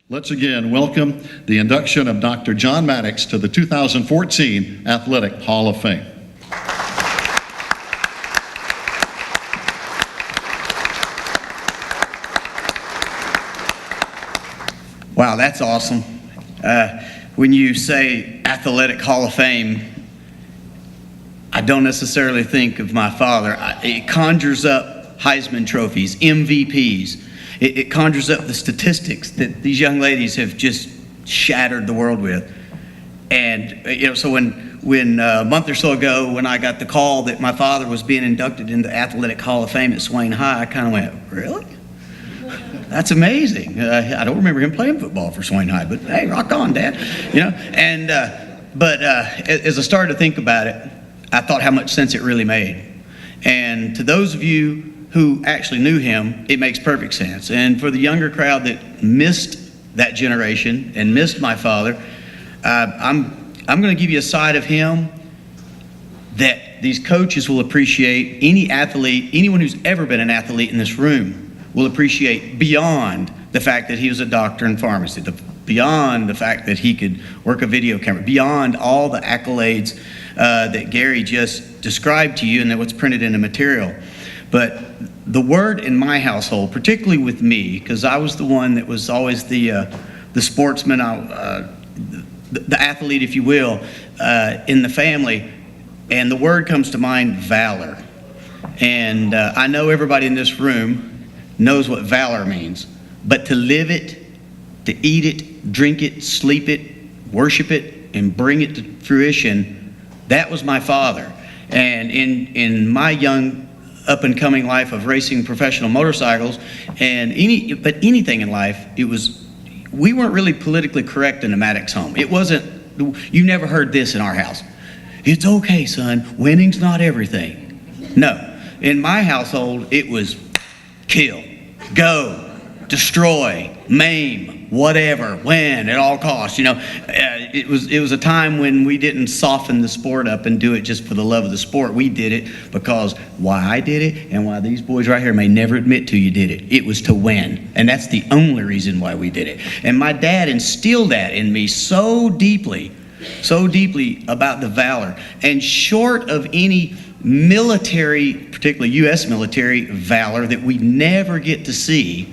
Let's again welcome the induction of Dr. John Mattox to the 2014 Athletic Hall of Fame. Wow, that's awesome. When you say Athletic Hall of Fame, I don't necessarily think of my father. It conjures up Heisman trophies, MVPs. It conjures up the statistics that these young ladies have just shattered the world with. And so when a month or so ago, when I got the call that my father was being inducted into the Athletic Hall of Fame at Swain High, I kind of went, really? That's amazing. I don't remember him playing football for Swain High, but hey, rock on, Dad. But as I started to think about it, I thought how much sense it really made. And to those of you who actually knew him, it makes perfect sense. And for the younger crowd that missed that generation and missed my father, I'm going to give you a side of him that these coaches will appreciate. Any athlete, anyone who's ever been an athlete in this room will appreciate beyond the fact that he was a doctor and pharmacist, beyond the fact that he could work a video camera, beyond all the accolades that Gary just described to you and that what's printed in the material. But the word in my household, particularly with me, because I was the one that was always the sportsman, the athlete, if you will, in the family, and the word comes to mind, valor. And I know everybody in this room knows what valor means, but to live it, to eat it, drink it, sleep it, worship it, and bring it to fruition, that was my father. And in my young up-and-coming life of racing professional motorcycles and anything in life, we weren't really politically correct in the Mattox home. It wasn't, you never heard this in our house. It's okay, son, winning's not everything. No, in my household, it was kill, go, destroy, maim, whatever, win at all costs. It was a time when we didn't soften the sport up and do it just for the love of the sport. We did it because why I did it and why these boys right here may never admit to you did it. It was to win, and that's the only reason why we did it. And my dad instilled that in me so deeply about the valor. And short of any military, particularly U.S. military valor that we never get to see,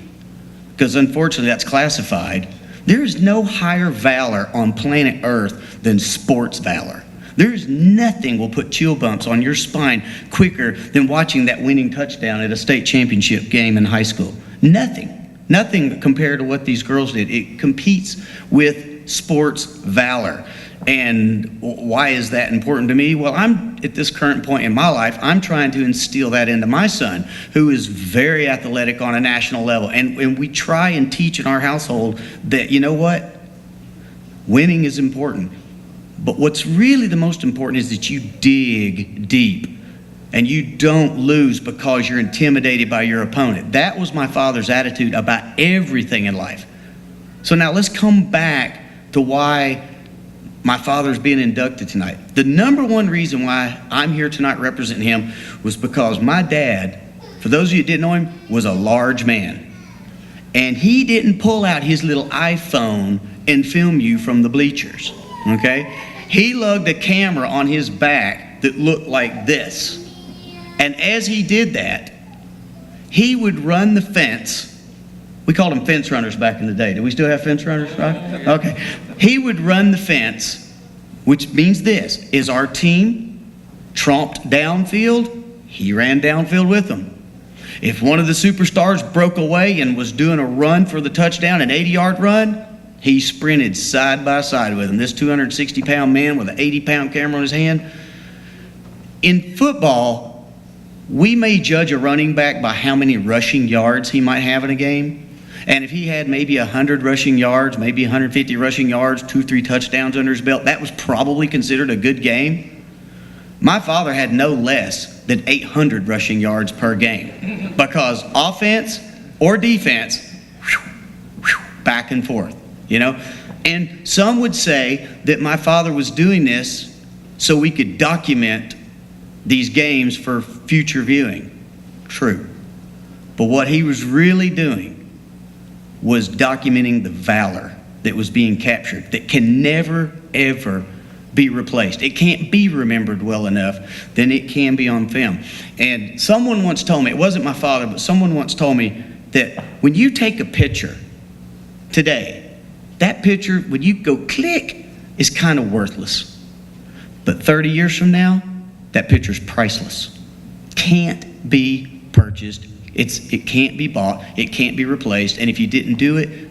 because unfortunately that's classified, there is no higher valor on planet Earth than sports valor. There's nothing will put chill bumps on your spine quicker than watching that winning touchdown at a state championship game in high school. Nothing compared to what these girls did. It competes with sports valor. And why is that important to me? Well, I'm at this current point in my life, I'm trying to instill that into my son, who is very athletic on a national level. And we try and teach in our household that, you know what? Winning is important. But what's really the most important is that you dig deep and you don't lose because you're intimidated by your opponent. That was my father's attitude about everything in life. So now let's come back to why my father's being inducted tonight. The number one reason why I'm here tonight representing him was because my dad, for those of you that didn't know him, was a large man. And he didn't pull out his little iPhone and film you from the bleachers, okay? He lugged a camera on his back that looked like this. And as he did that, he would run the fence. We called them fence runners back in the day. Do we still have fence runners, right? Okay. He would run the fence, which means this, is our team tromped downfield, he ran downfield with them. If one of the superstars broke away and was doing a run for the touchdown, an 80-yard run, he sprinted side by side with him. This 260-pound man with an 80-pound camera on his hand. In football, we may judge a running back by how many rushing yards he might have in a game. And if he had maybe 100 rushing yards, maybe 150 rushing yards, 2-3 touchdowns under his belt, that was probably considered a good game. My father had no less than 800 rushing yards per game because offense or defense, back and forth, And some would say that my father was doing this so we could document these games for future viewing. True. But what he was really doing was documenting the valor that was being captured that can never, ever be replaced. It can't be remembered well enough than it can be on film. And someone once told me, it wasn't my father, but someone once told me that when you take a picture today, that picture, when you go click, is kind of worthless. But 30 years from now, that picture's priceless. Can't be purchased. It can't be bought. It can't be replaced. And if you didn't do it,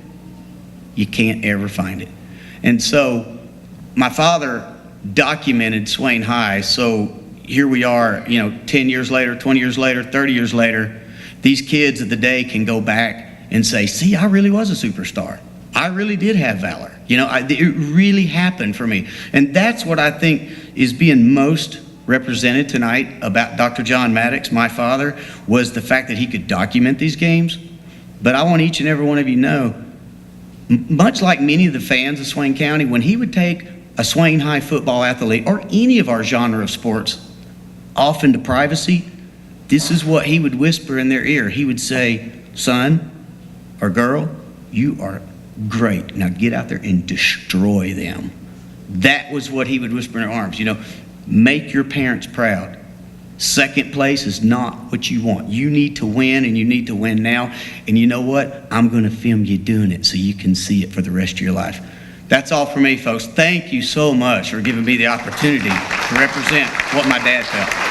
you can't ever find it. And so my father documented Swain High. So here we are, 10 years later, 20 years later, 30 years later, these kids of the day can go back and say, see, I really was a superstar. I really did have valor. It really happened for me. And that's what I think is being most represented tonight about Dr. John Mattox, my father, was the fact that he could document these games. But I want each and every one of you to know, much like many of the fans of Swain County, when he would take a Swain High football athlete or any of our genre of sports off into privacy, this is what he would whisper in their ear. He would say, son or girl, you are great. Now get out there and destroy them. That was what he would whisper in their arms. Make your parents proud. Second place is not what you want. You need to win, and you need to win now. And you know what? I'm going to film you doing it so you can see it for the rest of your life. That's all for me, folks. Thank you so much for giving me the opportunity to represent what my dad felt.